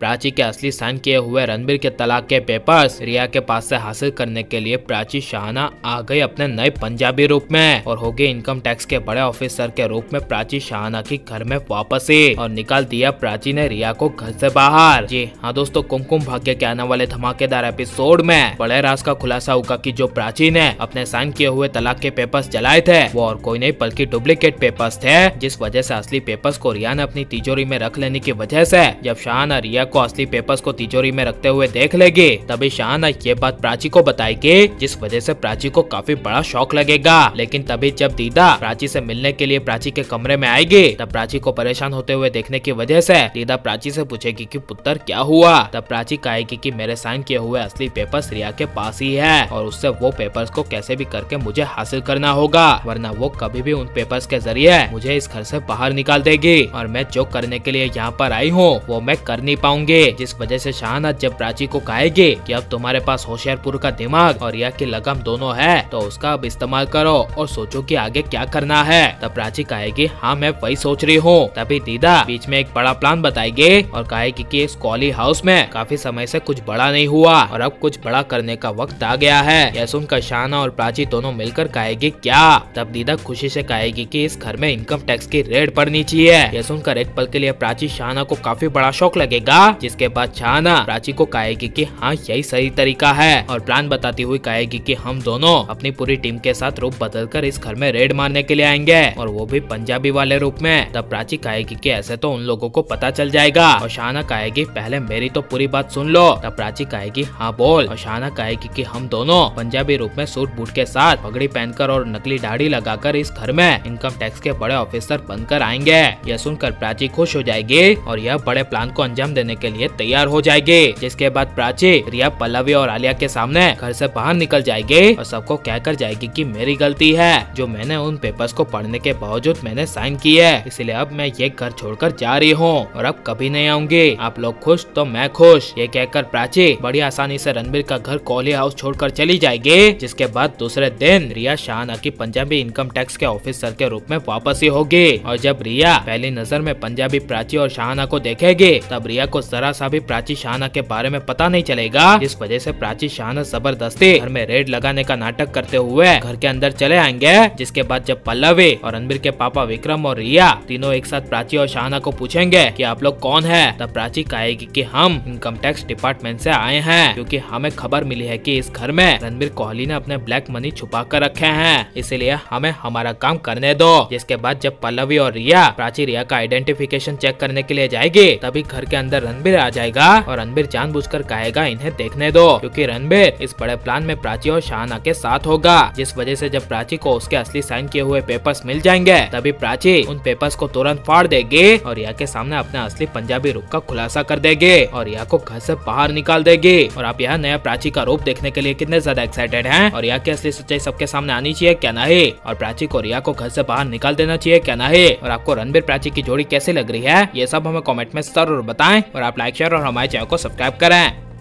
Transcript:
प्राची के असली साइन किए हुए रणबीर के तलाक के पेपर्स रिया के पास से हासिल करने के लिए प्राची शाहाना आ गई अपने नए पंजाबी रूप में और हो गई इनकम टैक्स के बड़े ऑफिसर के रूप में प्राची शाहाना की घर में वापसी और निकाल दिया प्राची ने रिया को घर से बाहर। जी हाँ दोस्तों, कुमकुम भाग्य के आने वाले धमाकेदार एपिसोड में बड़े राज का खुलासा होगा कि जो प्राची ने अपने साइन किए हुए तलाक के पेपर्स जलाए थे वो और कोई नहीं बल्कि डुप्लीकेट पेपर्स थे, जिस वजह से असली पेपर्स को रिया ने अपनी तिजोरी में रख लेने की वजह से जब शाहाना रिया को असली पेपर्स को तिजोरी में रखते हुए देख लेगी तभी शाहाना ये बात प्राची को बताएगी, जिस वजह से प्राची को काफी बड़ा शौक लगेगा। लेकिन तभी जब दीदा प्राची से मिलने के लिए प्राची के कमरे में आएगी तब प्राची को परेशान होते हुए देखने की वजह से दीदा प्राची से पूछेगी कि पुत्र क्या हुआ। तब प्राची कहेगी कि मेरे साइन किए हुए असली पेपर्स रिया के पास ही है और उससे वो पेपर्स को कैसे भी करके मुझे हासिल करना होगा, वरना वो कभी भी उन पेपर्स के जरिए मुझे इस घर से बाहर निकाल देगी और मैं जो करने के लिए यहाँ पर आई हूँ वो मैं कर नहीं पाऊंगी। जिस वजह से शाहाना जब प्राची को कहेगी कि अब तुम्हारे पास होशियारपुर का दिमाग और रिया की लगम दोनों है तो उसका अब इस्तेमाल करो और सोचो कि आगे क्या करना है। तब प्राची कहेगी हाँ मैं वही सोच रही हूँ। तभी दीदा बीच में एक बड़ा प्लान बताएगी और कहेगी कि इस कॉली हाउस में काफी समय से कुछ बड़ा नहीं हुआ और अब कुछ बड़ा करने का वक्त आ गया है। यह सुनकर शाहाना और प्राची दोनों मिलकर कहेगी क्या। तब दीदा खुशी से कहेगी कि इस घर में इनकम टैक्स की रेड पड़नी चाहिए। यह सुनकर एक पल के लिए प्राची शाहाना को काफी बड़ा शौक लगेगा, जिसके बाद शाहाना प्राची को कहेगी कि हाँ यही सही तरीका है और प्लान बताती हुई कहेगी कि हम दोनों अपनी पूरी टीम के साथ रूप बदलकर इस घर में रेड मारने के लिए आएंगे और वो भी पंजाबी वाले रूप में। तब प्राची कहेगी कि ऐसे तो उन लोगों को पता चल जाएगा और शाहाना कहेगी पहले मेरी तो पूरी बात सुन लो। तब प्राची कहेगी हाँ बोल और शाहाना कहेगी कि हम दोनों पंजाबी रूप में सूट बूट के साथ पगड़ी पहनकर और नकली दाढ़ी लगाकर इस घर में इनकम टैक्स के बड़े ऑफिसर बनकर आएंगे। यह सुनकर प्राची खुश हो जाएगी और यह बड़े प्लान को अंजाम देने के लिए तैयार हो जाएगी। जिसके बाद प्राची रिया, पल्लवी और आलिया के सामने घर से बाहर निकल जाएगी और सबको कहकर जाएगी कि मेरी गलती है जो मैंने उन पेपर्स को पढ़ने के बावजूद मैंने साइन किए, इसलिए अब मैं ये घर छोड़कर जा रही हूँ और अब कभी नहीं आऊंगी। आप लोग खुश तो मैं खुश। ये कहकर प्राची बड़ी आसानी से रणबीर का घर कॉली हाउस छोड़कर चली जाएगी। जिसके बाद दूसरे दिन रिया शाहाना की पंजाबी इनकम टैक्स के ऑफिसर के रूप में वापसी होगी और जब रिया पहली नजर में पंजाबी प्राची और शाहाना को देखेगी तब रिया को जरा सा भी प्राची शाहाना के बारे में पता नहीं चलेगा, जिस वजह से प्राची शाहाना जबरदस्ती घर में रेड लगाने का नाटक करते हुए घर के अंदर चले आएंगे। जिसके बाद जब पल्लवी और रणबीर के पापा विक्रम और रिया तीनों एक साथ प्राची और शाहाना को पूछेंगे कि आप लोग कौन हैं, तब प्राची कहेगी कि हम इनकम टैक्स डिपार्टमेंट से आए हैं क्योंकि हमें खबर मिली है कि इस घर में रणबीर कोहली ने अपने ब्लैक मनी छुपा कर रखे हैं, इसलिए हमें हमारा काम करने दो। जिसके बाद जब पल्लवी और रिया प्राची रिया का आइडेंटिफिकेशन चेक करने के लिए जाएगी तभी घर के अंदर रणबीर आ जाएगा और रणबीर जानबूझकर कहेगा इन्हें देखने दो क्योंकि रणबीर इस बड़े प्लान में प्राची और शाहाना के साथ होगा। जिस वजह से जब प्राची को उसके असली साइन किए हुए पेपर्स मिल जाएंगे तभी प्राची उन पेपर्स को तुरंत फाड़ देगी और रिया के सामने अपने असली पंजाबी रूप का खुलासा कर देगी और रिया को घर से बाहर निकाल देगी। और आप यह नया प्राची का रूप देखने के लिए कितने ज्यादा एक्साइटेड हैं और रिया की असली सच्चाई सबके सामने आनी चाहिए क्या नहीं, और प्राची को रिया को घर से बाहर निकाल देना चाहिए क्या नहीं, और आपको रणबीर प्राची की जोड़ी कैसी लग रही है ये सब हमें कमेंट में जरूर बताएं और आप लाइक शेयर और हमारे चैनल को सब्सक्राइब करें।